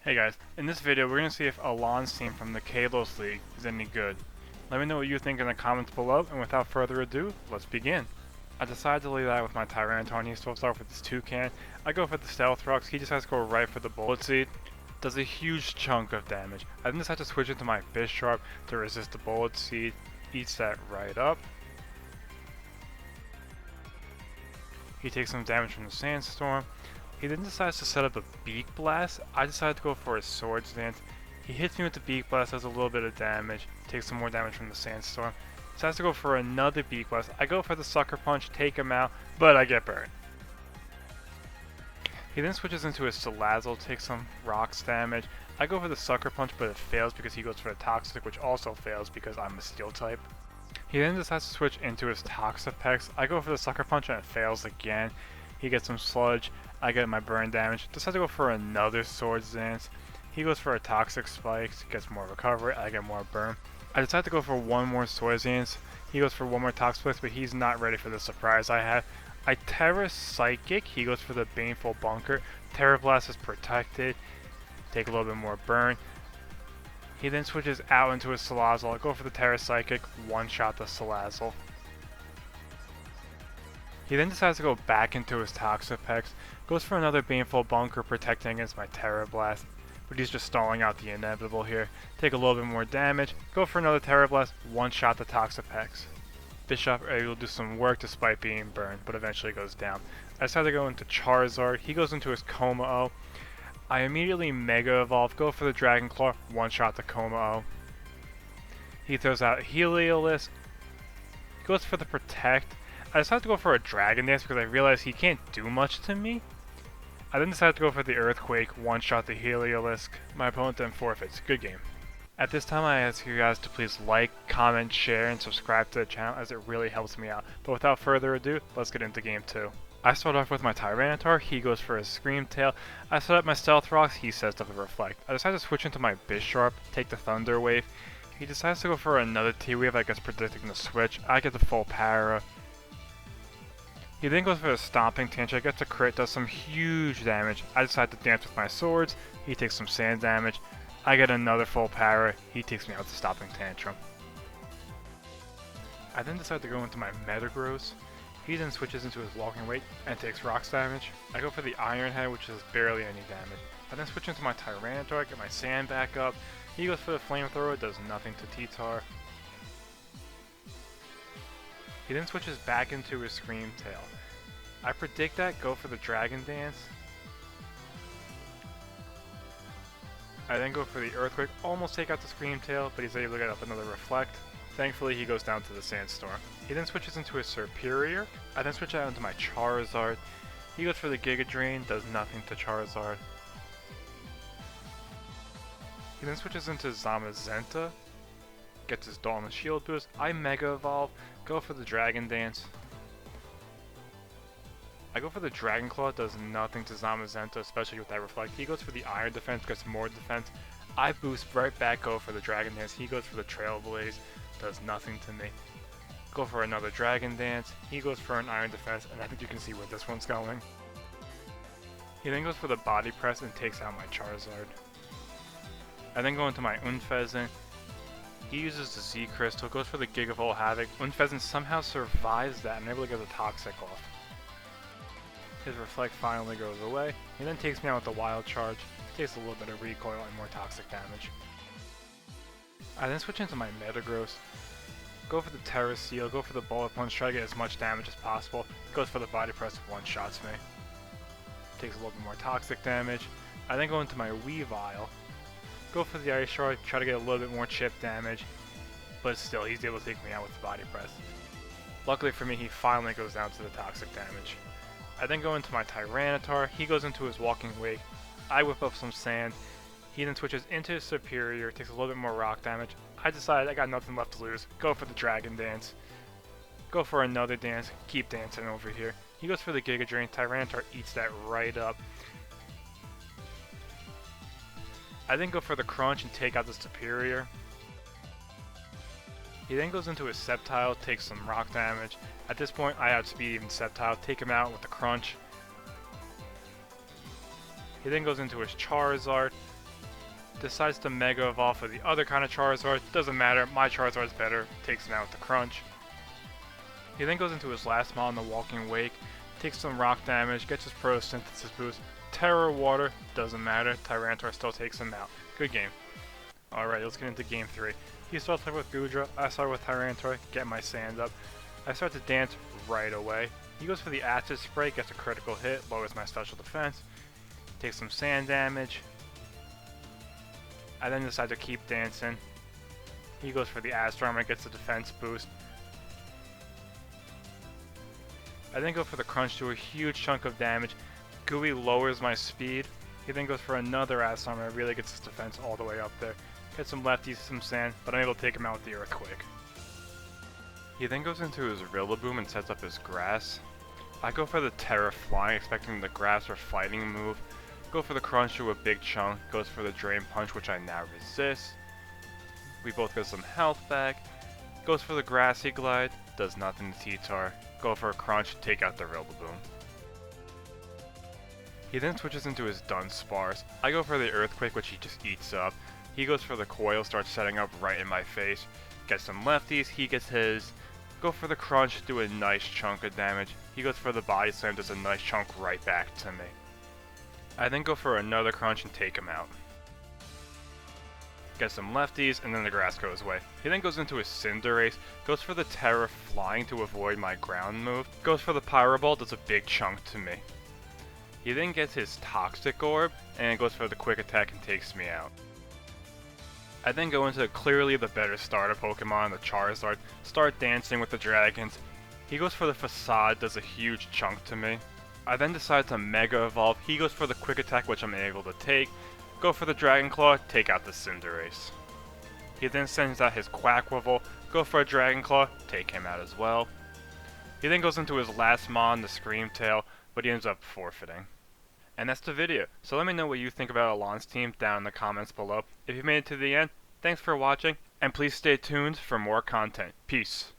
Hey guys, in this video we're going to see if ALAIN'S team from the Kalos League is any good. Let me know what you think in the comments below, and without further ado, let's begin. I decided to lead out with my Tyranitar, and he starts off with his Toucan. I go for the Stealth Rocks, he decides to go right for the Bullet Seed. Does a huge chunk of damage. I then decide to switch into my Bisharp to resist the Bullet Seed. Eats that right up. He takes some damage from the Sandstorm. He then decides to set up a Beak Blast. I decided to go for a Swords Dance. He hits me with the Beak Blast, does a little bit of damage, takes some more damage from the Sandstorm. Decides to go for another Beak Blast. I go for the Sucker Punch, take him out, but I get burned. He then switches into his Salazzle, takes some Rocks damage. I go for the Sucker Punch, but it fails because he goes for the Toxic, which also fails because I'm a Steel type. He then decides to switch into his Toxapex. I go for the Sucker Punch and it fails again. He gets some Sludge, I get my burn damage. Decides to go for another Swords Dance. He goes for a Toxic Spike, gets more recovery, I get more burn. I decide to go for one more Swords Dance. He goes for one more Toxic Spike, but he's not ready for the surprise I have. I Terra Psychic, he goes for the Baneful Bunker. Terra Blast is protected, take a little bit more burn. He then switches out into his Salazzle. I go for the Terra Psychic, one-shot the Salazzle. He then decides to go back into his Toxapex, goes for another Baneful Bunker protecting against my Terra Blast, but he's just stalling out the inevitable here. Take a little bit more damage, go for another Terra Blast, one-shot the Toxapex. Bishop will do some work despite being burned, but eventually goes down. I decide to go into Charizard, he goes into his Coma-O. I immediately Mega Evolve, go for the Dragon Claw, one-shot the Coma-O. He throws out Heliolisk, goes for the Protect. I decided to go for a Dragon Dance because I realized he can't do much to me. I then decided to go for the Earthquake, one-shot the Heliolisk. My opponent then forfeits. Good game. At this time I ask you guys to please like, comment, share, and subscribe to the channel as it really helps me out. But without further ado, let's get into game 2. I start off with my Tyranitar, he goes for his Scream Tail. I set up my Stealth Rocks, he sets up the Reflect. I decide to switch into my Bisharp, take the Thunder Wave. He decides to go for another T-Wave, I guess predicting the switch. I get the full Para. He then goes for a Stomping Tantrum, gets a crit, does some huge damage. I decide to dance with my swords, he takes some sand damage. I get another full Para, he takes me out with the Stomping Tantrum. I then decide to go into my Metagross. He then switches into his Walking Weight and takes Rocks damage. I go for the Iron Head, which is barely any damage. I then switch into my Tyranitar, get my Sand back up. He goes for the Flamethrower, does nothing to T-Tar. He then switches back into his Scream Tail. I predict that, go for the Dragon Dance. I then go for the Earthquake, almost take out the Scream Tail, but he's able to get up another Reflect. Thankfully he goes down to the Sandstorm. He then switches into his Serperior. I then switch out into my Charizard. He goes for the Giga Drain, does nothing to Charizard. He then switches into Zamazenta. Gets his Dauntless Shield boost. I Mega Evolve, go for the Dragon Dance. I go for the Dragon Claw, does nothing to Zamazenta, especially with that Reflect. He goes for the Iron Defense, gets more defense. I boost right back, go for the Dragon Dance. He goes for the Trailblaze, does nothing to me. Go for another Dragon Dance. He goes for an Iron Defense, and I think you can see where this one's going. He then goes for the Body Press and takes out my Charizard. I then go into my Unfezant. He uses the Z Crystal, goes for the Gigavolt Havoc. Unfezant somehow survives that and able to get the Toxic off. His Reflect finally goes away. He then takes me out with the Wild Charge. Takes a little bit of recoil and more toxic damage. I then switch into my Metagross. Go for the Terra Seal, go for the Bullet Punch, try to get as much damage as possible. Goes for the Body Press, one-shots me. Takes a little bit more toxic damage. I then go into my Weavile. Go for the Ice Shard, try to get a little bit more chip damage. But still, he's able to take me out with the Body Press. Luckily for me, he finally goes down to the toxic damage. I then go into my Tyranitar, he goes into his Walking Wake. I whip up some sand. He then switches into his Superior, takes a little bit more rock damage. I decide I got nothing left to lose. Go for the Dragon Dance. Go for another dance. Keep dancing over here. He goes for the Giga Drain. Tyranitar eats that right up. I then go for the Crunch and take out the Superior. He then goes into his Sceptile, takes some rock damage. At this point, I outspeed even Sceptile, take him out with the Crunch. He then goes into his Charizard. Decides to Mega Evolve for the other kind of Charizard. Doesn't matter, my Charizard's better. Takes him out with the Crunch. He then goes into his last mod in the Walking Wake. Takes some rock damage, gets his Photosynthesis boost. Terror Water, doesn't matter. Tyranitar still takes him out. Good game. Alright, let's get into game 3. He starts off with Goodra, I start with Tyranitar, get my sand up. I start to dance right away. He goes for the Acid Spray, gets a critical hit, lowers my special defense. Takes some sand damage. I then decide to keep dancing. He goes for the Astro Armor, gets a defense boost. I then go for the Crunch, do a huge chunk of damage. Gooey lowers my speed. He then goes for another Astro Armor, really gets his defense all the way up there. Gets some lefties, some sand, but I'm able to take him out with the Earthquake. He then goes into his Rillaboom and sets up his Grass. I go for the Terra Flying, expecting the Grass or Fighting move. Go for the Crunch to a big chunk, goes for the Drain Punch, which I now resist. We both get some health back. Goes for the Grassy Glide, does nothing to T-Tar. Go for a Crunch, take out the Rillaboom. He then switches into his Dunsparce. I go for the Earthquake, which he just eats up. He goes for the Coil, starts setting up right in my face. Gets some lefties, he gets his. Go for the Crunch, do a nice chunk of damage. He goes for the Body Slam, does a nice chunk right back to me. I then go for another Crunch and take him out. Get some lefties, and then the Grass goes away. He then goes into his Cinderace, goes for the Terra Flying to avoid my ground move. Goes for the Pyro Ball, does a big chunk to me. He then gets his Toxic Orb, and goes for the Quick Attack and takes me out. I then go into clearly the better starter Pokemon, the Charizard, start dancing with the dragons. He goes for the Facade, does a huge chunk to me. I then decide to Mega Evolve. He goes for the Quick Attack, which I'm able to take. Go for the Dragon Claw, take out the Cinderace. He then sends out his Quackweevil. Go for a Dragon Claw, take him out as well. He then goes into his last Mon, the Screamtail, but he ends up forfeiting. And that's the video. So let me know what you think about ALAIN'S team down in the comments below. If you made it to the end, thanks for watching, and please stay tuned for more content. Peace.